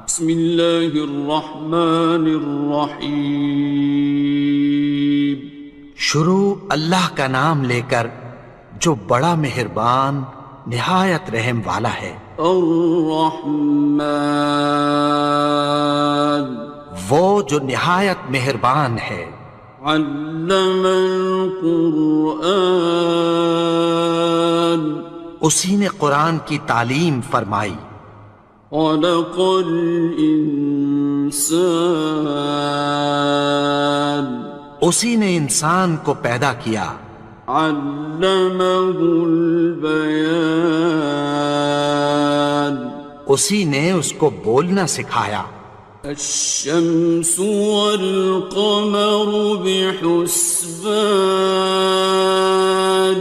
بسم اللہ الرحمن الرحیم۔ شروع اللہ کا نام لے کر جو بڑا مہربان نہایت رحم والا ہے۔ الرحمن، وہ جو نہایت مہربان ہے۔ علم القرآن، اسی نے قرآن کی تعلیم فرمائی۔ خلق الانسان، اسی نے انسان کو پیدا کیا۔ علمہ البیان، اسی نے اس کو بولنا سکھایا۔ الشمس والقمر بحسبان،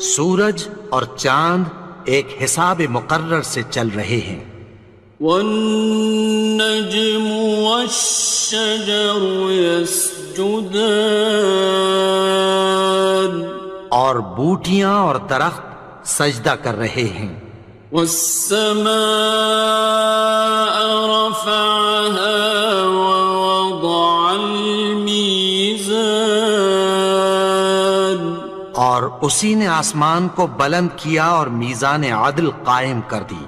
سورج اور چاند ایک حساب مقرر سے چل رہے ہیں۔ والنجم والشجر يسجدان، اور بوٹیاں اور درخت سجدہ کر رہے ہیں۔ والسماء رفعها ووضع الميزان، اور اسی نے آسمان کو بلند کیا اور میزان عدل قائم کر دی۔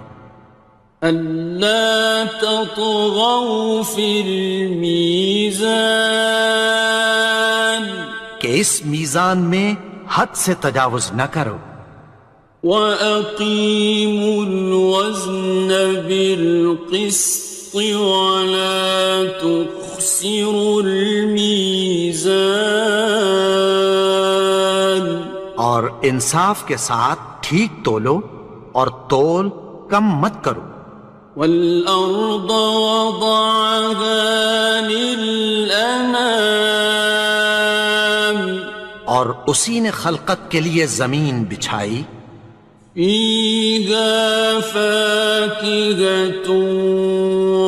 ألا تطغوا في الميزان، کہ اس میزان میں حد سے تجاوز نہ کرو۔ وَأَقِيمُوا الْوَزْنَ بِالْقِسْطِ وَلَا تُخْسِرُوا الْمِيزَانَ، اور انصاف کے ساتھ ٹھیک تولو اور تول کم مت کرو۔ وَالْأَرْضَ وَضَعَهَا لِلْأَنَامِ، اور اسی نے خلقت کے لیے زمین بچھائی۔ فِيهَا فَاكِهَةٌ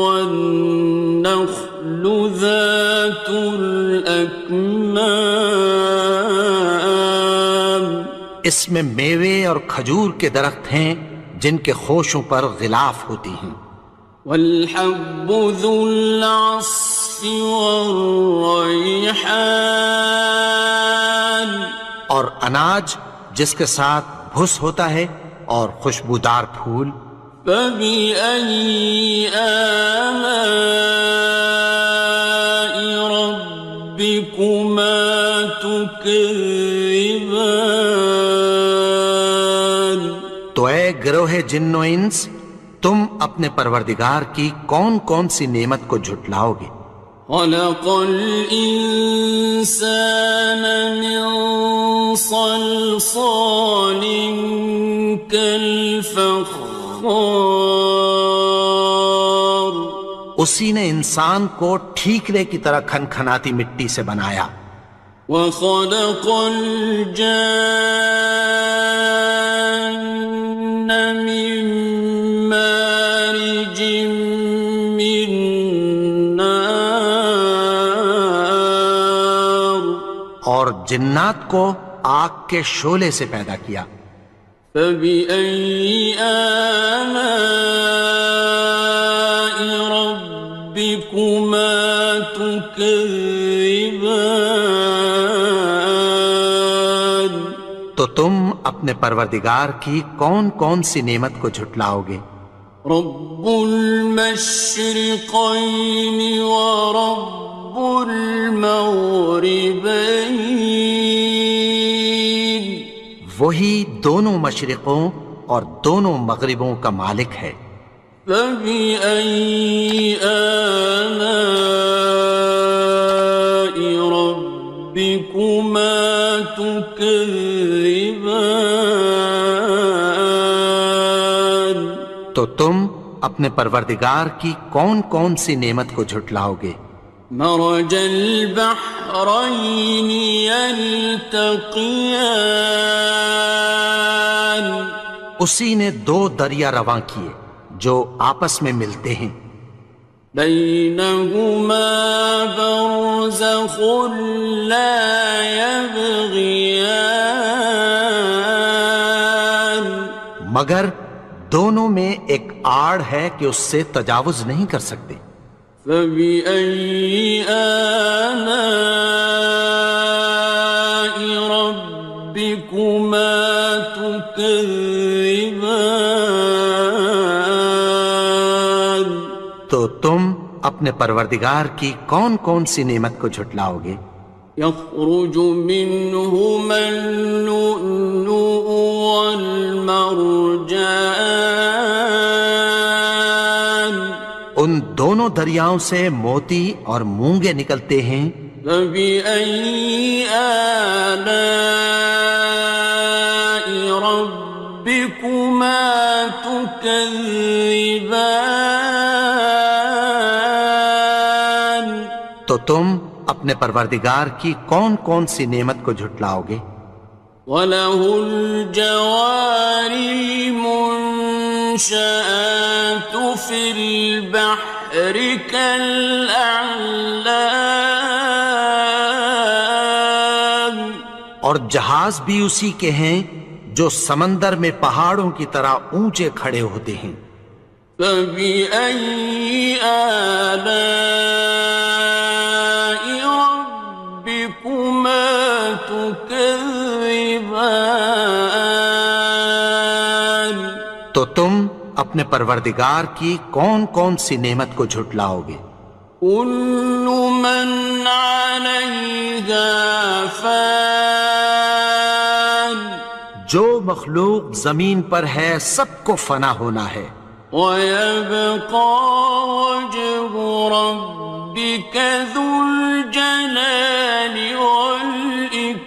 وَالنَّخْلُ ذَاتُ الْأَكْمَامِ، اس میں میوے اور کھجور کے درخت ہیں جن کے خوشوں پر غلاف ہوتی ہیں۔ وَالْحَبُّ ذُو الْعَصْفِ وَالرَّيْحَانِ، اور اناج جس کے ساتھ بھس ہوتا ہے اور خوشبودار پھول۔ فَبِأَيِّ آلَاءِ رَبِّكُمَا تُكَذِّبَانِ، تو اے گروہ جن و انس، تم اپنے پروردگار کی کون کون سی نعمت کو جھٹلاؤ گے؟ خَلَقَ الْإِنسَانَ مِنْ صَلْصَالٍ كَالْفَخَّارِ، اسی نے انسان کو ٹھیکرے کی طرح کھنکھناتی مٹی سے بنایا۔ وَخَلَقَ الْجَانَّ مِن مَّارِجٍ مِّن نَّارٍ، اور جنات کو آگ کے شعلے سے پیدا کیا۔ فَبِأَيِّ آلَاءِ رَبِّكُمَا تُكَذِّبَانِ، تو تم اپنے پروردگار کی کون کون سی نعمت کو جھٹلاؤ گے؟ رب المشرقین ورب المغربین، وہی دونوں مشرقوں اور دونوں مغربوں کا مالک ہے۔ فَبِأَيِّ آلَاءِ رَبِّكُمَا تُكَذِّبَانِ، تو تم اپنے پروردگار کی کون کون سی نعمت کو جھٹلاؤ گے؟ مرج البحرین یلتقیان، اسی نے دو دریا رواں کیے جو آپس میں ملتے ہیں۔ بینہما برزخ لا یبغیان، مگر دونوں میں ایک آڑ ہے کہ اس سے تجاوز نہیں کر سکتے۔ فبأي آلاء ربكما تكذبان؟ تو تم اپنے پروردگار کی کون کون سی نعمت کو جھٹلاؤ گے؟ يخرج منهما اللؤلؤ والمرجان ان دونوں دریاؤں سے موتی اور مونگے نکلتے ہیں۔ فبأي آلاء ربكما تكذبان؟ تو تم اپنے پروردگار کی کون کون سی نعمت کو جھٹلاؤ گے؟ وَلَهُ الْجَوَارِ الْمُنشَآتُ فِي الْبَحْرِ كَالْأَعْلَامِ، اور جہاز بھی اسی کے ہیں جو سمندر میں پہاڑوں کی طرح اونچے کھڑے ہوتے ہیں۔ فَبِأَيِّ آلَاءِ رَبِّكُمَا تُكَذِّبَانِ؟ تو تم اپنے پروردگار کی کون کون سی نعمت کو جھٹلاؤ گے؟ كُلُّ مَنْ عَلَيْهَا فَانٍ، جو مخلوق زمین پر ہے سب کو فنا ہونا ہے۔ وَيَبْقَى وَجْهُ رَبِّكَ ذُو الْجَلَالِ وَالْإِكْرَامِ،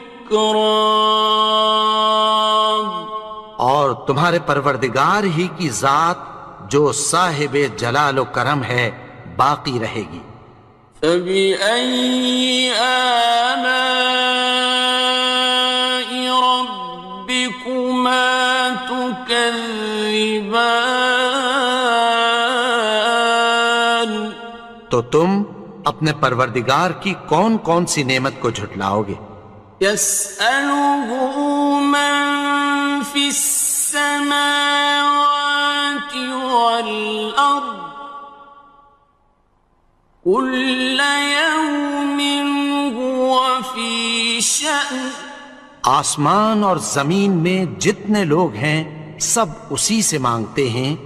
اور تمہارے پروردگار ہی کی ذات جو صاحب جلال و کرم ہے باقی رہے گی۔ فَبِأَيِّ آلَاءِ رَبِّكُمَا تُكَذِّبَانِ؟ تو تم اپنے پروردگار کی کون کون سی نعمت کو جھٹلاؤ گے؟ يَسْأَلُهُ مَن فِي السَّمَاوَاتِ وَالْأَرْضِ كُلَّ يَوْمٍ هُوَ فِي شَأْنٍ، آسمان اور زمین میں جتنے لوگ ہیں سب اسی سے مانگتے ہیں،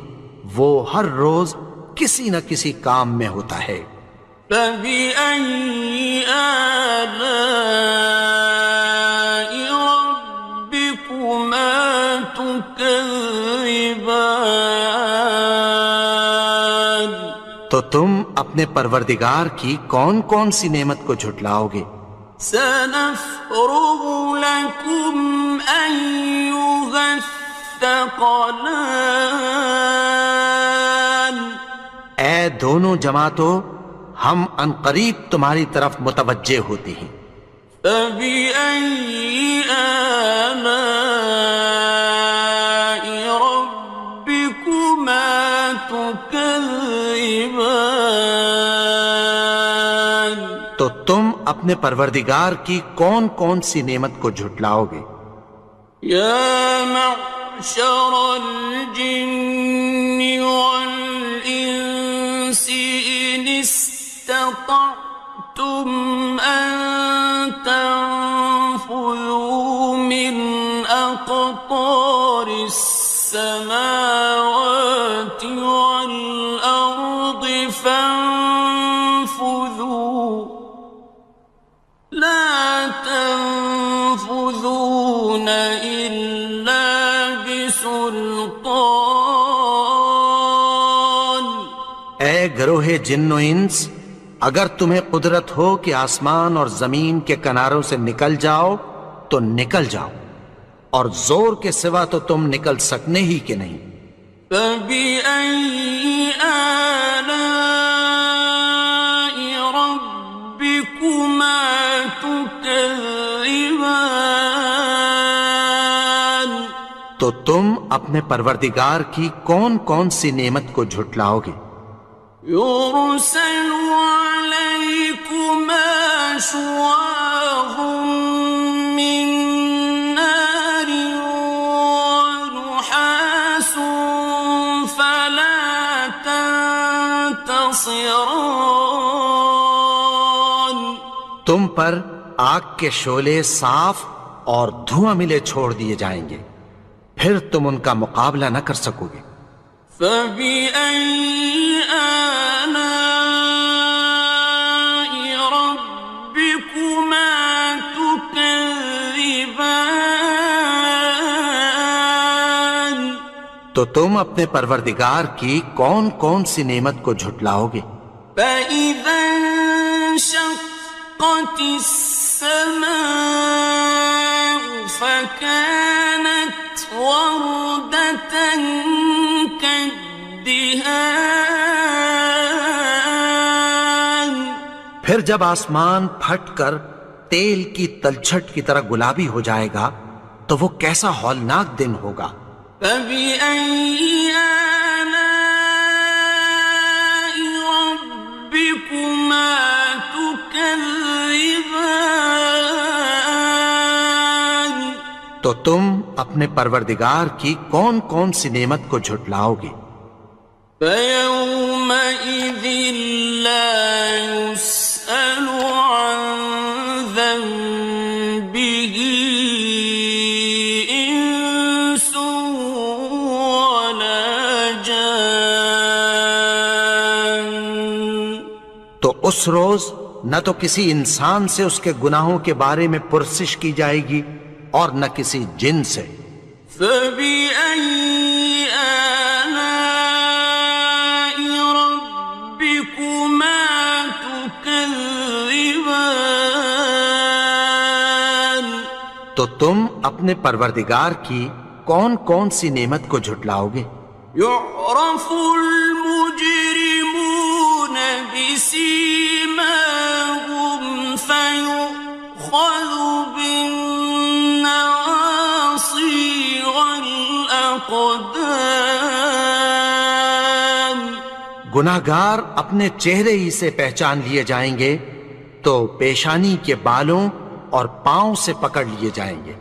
وہ ہر روز کسی نہ کسی کام میں ہوتا ہے۔ فَبِأَيِّ آلَاءِ رَبِّكُمَا تُكَذِّبَانِ؟ تو تم اپنے پروردگار کی کون کون سی نعمت کو جھٹلاؤ گے؟ سَنَفْرُغُ لَكُمْ أَيُّهَ الثَّقَلَانِ، اے دونوں جماعتوں، ہم عنقریب تمہاری طرف متوجہ ہوتے ہیں۔ فَبِأَيِّ آلَاءِ رَبِّكُمَا تُكَذِّبَانِ؟ تو تم اپنے پروردگار کی کون کون سی نعمت کو جھٹلاؤ گے؟ يَا مَعْشَرَ الْجِنِّ وَالْإِنسِ إِنِ اسْتَطَعْتُمْ أَن تَنفُذُوا مِنْ أَقْطَارِ السَّمَاوَاتِ وَالْأَرْضِ فَانفُذُوا لَا تَنفُذُونَ إِلَّا بِسُلْطَانٍ۔ اے گروہ جن و انس، اگر تمہیں قدرت ہو کہ آسمان اور زمین کے کناروں سے نکل جاؤ تو نکل جاؤ، اور زور کے سوا تو تم نکل سکنے ہی کہ نہیں۔ فَبِأَيِّ آلَاءِ رَبِّكُمَا تُكَذِّبَانِ؟ تو تم اپنے پروردگار کی کون کون سی نعمت کو جھٹلاؤ گے؟ يُرْسَلُ عَلَيْكُمَا شُوَاظٌ مِّن نَّارٍ وَنُحَاسٌ فَلَا خاسران. تم پر آگ کے شعلے صاف اور دھواں ملے چھوڑ دیے جائیں گے، پھر تم ان کا مقابلہ نہ کر سکو گے۔ فَبِأَيِّ آلَاءِ رَبِّكُمَا تُكَذِّبَانِ؟ تو تم اپنے پروردگار کی کون کون سی نعمت کو جھٹلاؤ گے؟ فَإِذَا انشَقَّتِ السَّمَاءُ فَكَانَتْ وَرْدَةً كَالدِّهَانِ. پھر جب آسمان پھٹ کر تیل کی تلچھٹ کی طرح گلابی ہو جائے گا تو وہ کیسا ہولناک دن ہوگا۔ فَبِأَيِّ آلَاءِ رَبِّكُمَا تُكَذِّبَانِ؟ تو تم اپنے پروردگار کی کون کون سی نعمت کو جھٹلاؤ گے؟ فَيَوْمَئِذٍ لَا يُسْأَلُ عَنْ ذَنبِهِ إِنسٌ وَلَا جَانٌ. تو اس روز نہ تو کسی انسان سے اس کے گناہوں کے بارے میں پرسش کی جائے گی اور نہ کسی جن سے۔ فَبِأَيِّ آلَاءِ رَبِّكُمَا تُكَذِّبَانِ؟ تو تم اپنے پروردگار کی کون کون سی نعمت کو جھٹلاؤ گے؟ يُعْرَفُ الْمُجْرِمُونَ بِسِيمَاهُمْ فَيُؤْخَذُ بِالنَّوَاصِي وَالْأَقْدَامِ. گناہگار اپنے چہرے ہی سے پہچان لیے جائیں گے تو پیشانی کے بالوں اور پاؤں سے پکڑ لیے جائیں گے۔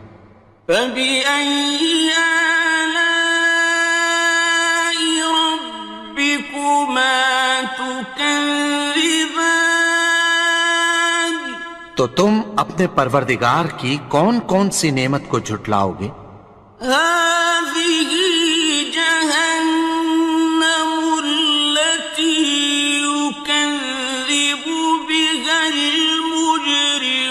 فَبِأَيِّ آلَاءِ رَبِّكُمَا تُكَذِّبَانِ؟ تو تم اپنے پروردگار کی کون کون سی نعمت کو جھٹلاؤ گے؟ هَٰذِهِ جَهَنَّمُ الَّتِي يُكَذِّبُ بِهَا الْمُجْرِمُونَ.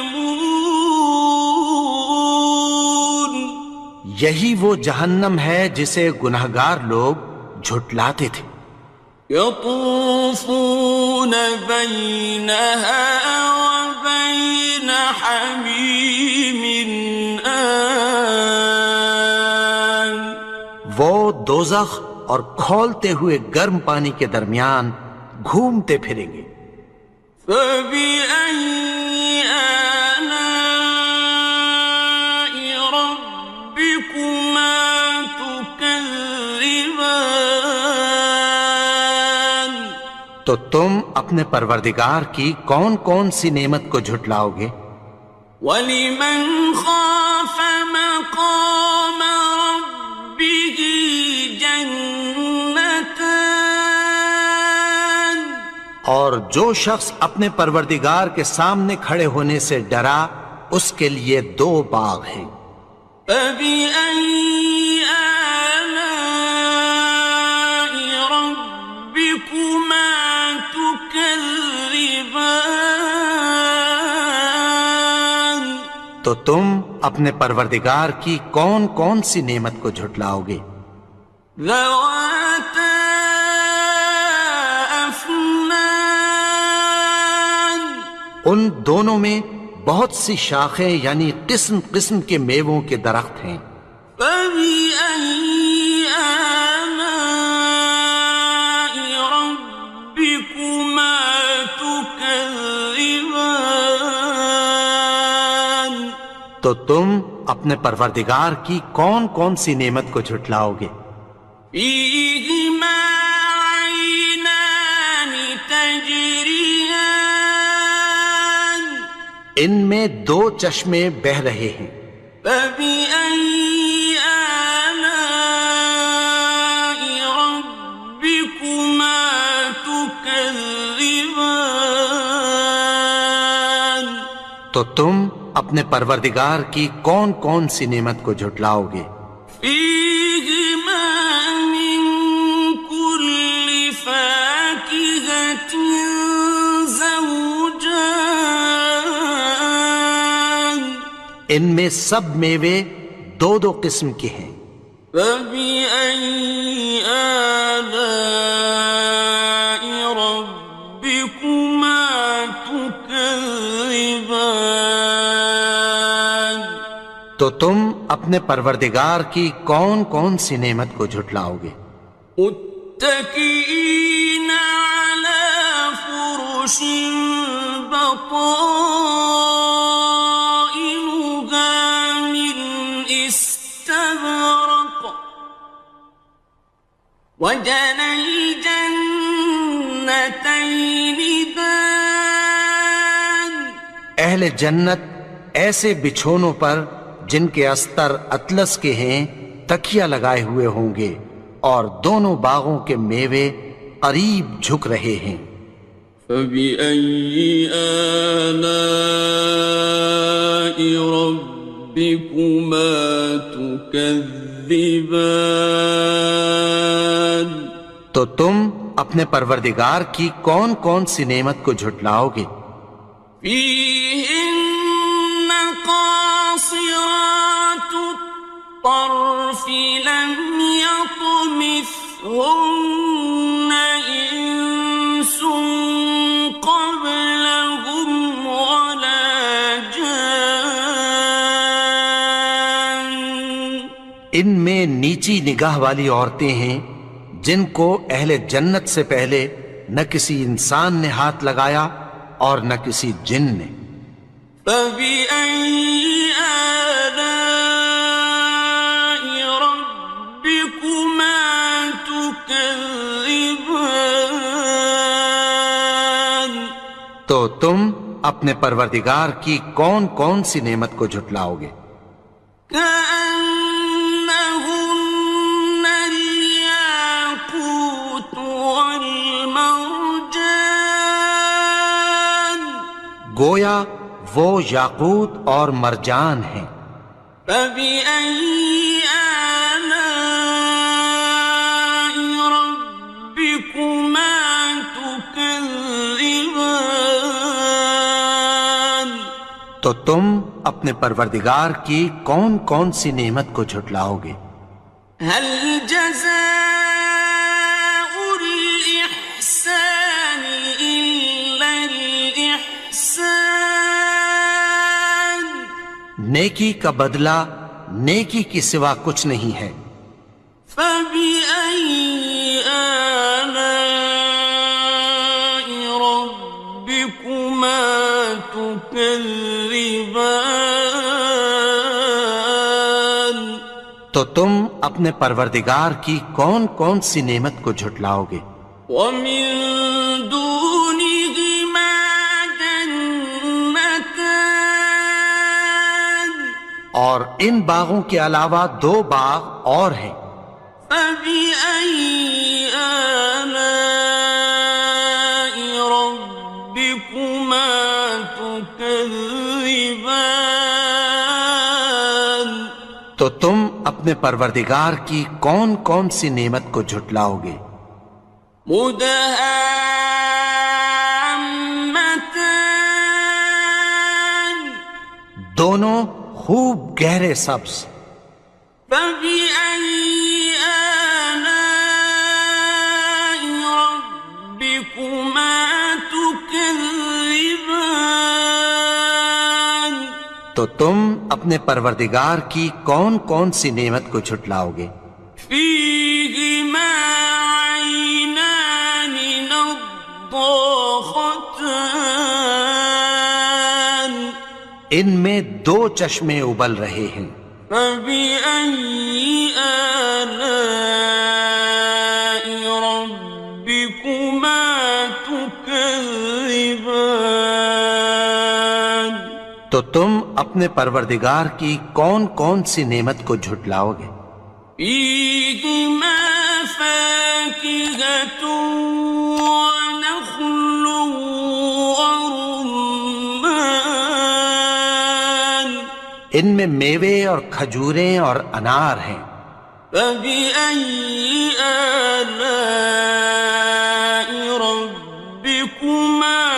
یہی وہ جہنم ہے جسے گناہگار لوگ جھٹلاتے تھے۔ يَطُوفُونَ بَيْنَهَا وَبَيْنَ حَمِيمٍ آنٍ. وہ دوزخ اور کھولتے ہوئے گرم پانی کے درمیان گھومتے پھریں گے۔ فَبِأَيِّ آلَاءِ رَبِّكُمَا تُكَذِّبَانِ؟ تو تم اپنے پروردگار کی کون کون سی نعمت کو جھٹلاؤ گے؟ وَلِمَنْ خَافَ مَقَامَ رَبِّهِ جَنَّتَانِ. اور جو شخص اپنے پروردگار کے سامنے کھڑے ہونے سے ڈرا اس کے لیے 2 باغ ہیں۔ فَبِأَيِّ آلَاءِ رَبِّكُمَا تُكَذِّبَانِ؟ تو تم اپنے پروردگار کی کون کون سی نعمت کو جھٹلاؤ گے؟ ذَوَاتَا أَفْنَانٍ. ان دونوں میں بہت سی شاخیں یعنی قسم قسم کے میووں کے درخت ہیں۔ فَبِأَيِّ آلَاءِ رَبِّكُمَا تُكَذِّبَانِ؟ تو تم اپنے پروردگار کی کون کون سی نعمت کو جھٹلاؤ گے؟ فِيهِمَا عَيْنَانِ تَجْرِيَانِ. ان میں 2 چشمے بہہ رہے ہیں۔ فَبِأَيِّ آلَاءِ رَبِّكُمَا تُكَذِّبَانِ؟ تكذبان تو تم اپنے پروردگار کی کون کون سی نعمت کو جھٹلاؤ گے؟ فيهما من كل فاكهة زوجان ان میں سب میوے دو دو قسم کے ہیں۔ فبأي آلاء ربكما تكذبان تو تم اپنے پروردگار کی کون کون سی نعمت کو جھٹلاؤ گے؟ متكئين على فرش بطائنها من استبرق وجنى الجنتين دان اہل جنت ایسے بچھونوں پر جن کے استر اطلس کے ہیں تکیہ لگائے ہوئے ہوں گے، اور دونوں باغوں کے میوے قریب جھک رہے ہیں۔ فبأي آلاء ربكما تكذبان تو تم اپنے پروردگار کی کون کون سی نعمت کو جھٹلاؤ گے؟ فيهن قاصرات الطرف لم يطمثهن إنس قبلهم ولا جان ان میں نیچی نگاہ والی عورتیں ہیں جن کو اہل جنت سے پہلے نہ کسی انسان نے ہاتھ لگایا اور نہ کسی جن نے۔ فبأي آلاء ربكما تكذبان تو تم اپنے پروردگار کی کون کون سی نعمت کو جھٹلاؤ گے؟ كأنهن الياقوت والمرجان گویا وہ یاقوت اور مرجان ہیں۔ فبأي آلاء ربكما تكذبان تو تم اپنے پروردگار کی کون کون سی نعمت کو جھٹلاؤ گے؟ هل جزاء الإحسان إلا الإحسان نیکی کا بدلہ نیکی کی سوا کچھ نہیں ہے۔ فبأي آلاء ربكما تكذبان تو تم اپنے پروردگار کی کون کون سی نعمت کو جھٹلاؤ گے؟ ومن دونهما جنتان اور ان باغوں کے علاوہ دو باغ اور ہیں۔ فبأي آلاء ربكما تكذبان تو تم اپنے پروردگار کی کون کون سی نعمت کو جھٹلاؤ گے؟ مدهامتان دونوں خوب گہرے سبز۔ فبأي آلاء ربكما تكذبان تو تم اپنے پروردگار کی کون کون سی نعمت کو جھٹلاؤ گے؟ فيهما عينان نضاختان ان میں دو چشمے ابل رہے ہیں۔ فبأي آلاء ربكما تكذبان تو تم اپنے پروردگار کی کون کون سی نعمت کو جھٹلاؤ گے؟ فيهما فاكهة ونخل ان میں میوے اور کھجوریں اور انار ہیں۔ فبأي آلاء ربكما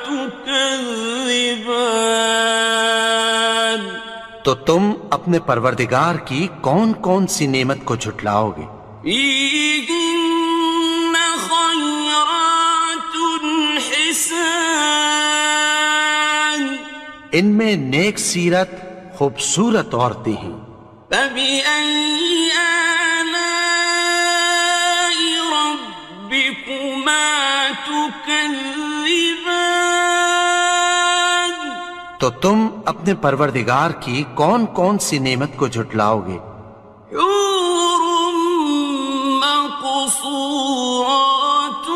تكذبان؟ تو تم اپنے پروردگار کی کون کون سی نعمت کو جھٹلاؤ گے؟ فيهن خيرات حسان، ان میں نیک سیرت خوبصورت عورتیں ہیں۔ فبأي آلاء ربكما تكذبان؟ تو تم اپنے پروردگار کی کون کون سی نعمت کو جھٹلاؤ گے؟ حور مقصورات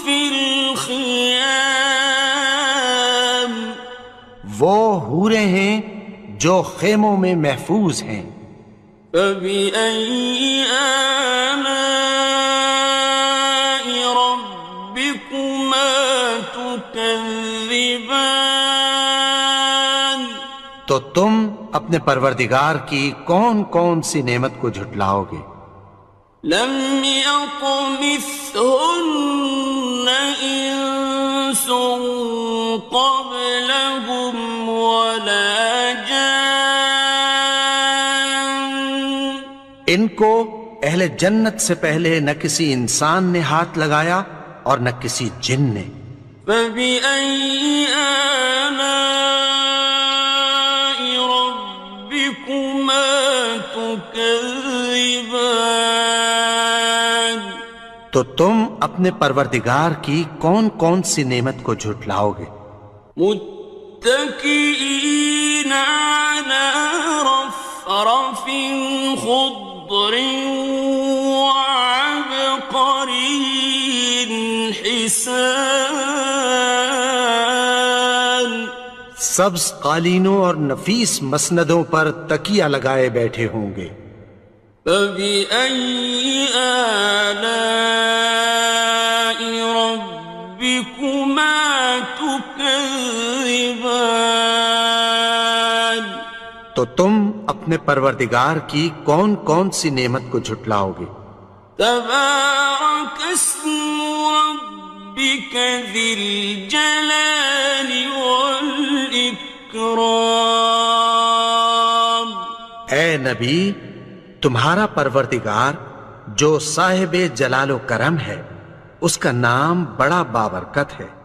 في الخيام، وہ حوریں ہیں جو خیموں میں محفوظ ہیں۔ فبأي آلاء ربكما تكذبان؟ تو تم اپنے پروردگار کی کون کون سی نعمت کو جھٹلاؤ گے؟ لم يطمثهن إنس قبلهم ولا جان، ان کو اہل جنت سے پہلے نہ کسی انسان نے ہاتھ لگایا اور نہ کسی جن نے۔ فبأي آلاء ربكما تكذبان؟ تو تم اپنے پروردگار کی کون کون سی نعمت کو جھٹلاؤ گے؟ متكئين على رفرف خضر وعبقري حسان، سبز قالینوں اور نفیس مسندوں پر تکیہ لگائے بیٹھے ہوں گے۔ فبأي آلاء ربكما تكذبان؟ تو تم اپنے پروردگار کی کون کون سی نعمت کو جھٹلاؤ گے؟ تبارك اسم ربك ذي الجلال والإكرام۔ اے نبی، تمہارا پروردگار جو صاحب جلال و کرم ہے، اس کا نام بڑا بابرکت ہے۔